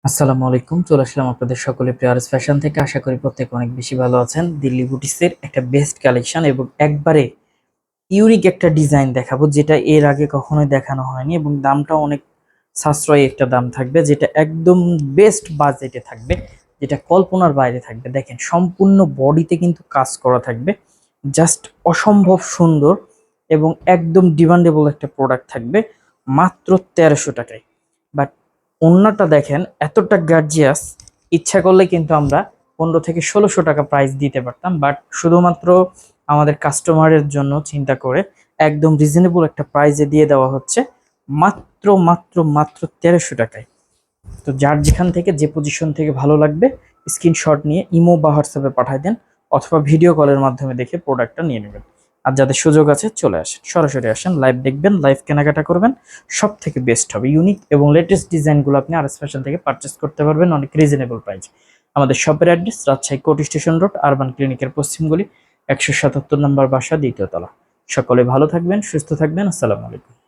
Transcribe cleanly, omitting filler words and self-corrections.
আসসালামু আলাইকুম। চলে আসলাম আপনাদের সকলে প্রিয়ারস ফ্যাশন থেকে। আশা করি প্রত্যেকে অনেক বেশি ভালো আছেন। দিল্লি বুটিক্সের একটা বেস্ট কালেকশন এবং একবারে ইউনিক একটা ডিজাইন দেখাবো, যেটা এর আগে কখনোই দেখানো হয়নি এবং দামটাও অনেক সাশ্রয়ী একটা দাম থাকবে, যেটা একদম বেস্ট বাজেটে থাকবে, যেটা কল্পনার বাইরে থাকবে। দেখেন, সম্পূর্ণ বডিতে কিন্তু কাজ করা থাকবে, জাস্ট অসম্ভব সুন্দর এবং একদম ডিমান্ডেবল একটা প্রোডাক্ট থাকবে মাত্র ১৩০০ টাকায়। বাট ওড়নাটা দেখেন এতটা গার্জিয়াস, ইচ্ছা করলে কিন্তু আমরা ১৫ থেকে ১৬০০ টাকা প্রাইস দিতে পারতাম, বাট শুধুমাত্র আমাদের কাস্টমারের জন্য চিন্তা করে একদম রিজনেবল একটা প্রাইসে দিয়ে দেওয়া হচ্ছে মাত্র মাত্র মাত্র ১৩০০ টাকায়। তো যার যেখান থেকে যে পজিশন থেকে ভালো লাগবে স্ক্রিনশট নিয়ে ইমো বা হোয়াটসঅ্যাপে পাঠিয়ে দেন, অথবা ভিডিও কলের মাধ্যমে দেখে প্রোডাক্টটা নিয়ে নেবেন। আর যাদের সুযোগ আছে চলে আসেন, সরাসরি আসেন, লাইভ দেখবেন, লাইভ কেনাকাটা করবেন, সব থেকে বেস্ট হবে। ইউনিক এবং লেটেস্ট ডিজাইনগুলো আপনি আরএস ফ্যাশন থেকে পারচেস করতে পারবেন অনেক রিজনেবল প্রাইস। আমাদের শপের অ্যাড্রেস রাজশাহী কোটি স্টেশন রোড, আরবান ক্লিনিকের পশ্চিম গলি, ১৭৭ নম্বর বাসা, দ্বিতীয় তলা। সকলে ভালো থাকবেন, সুস্থ থাকবেন। আসসালামু আলাইকুম।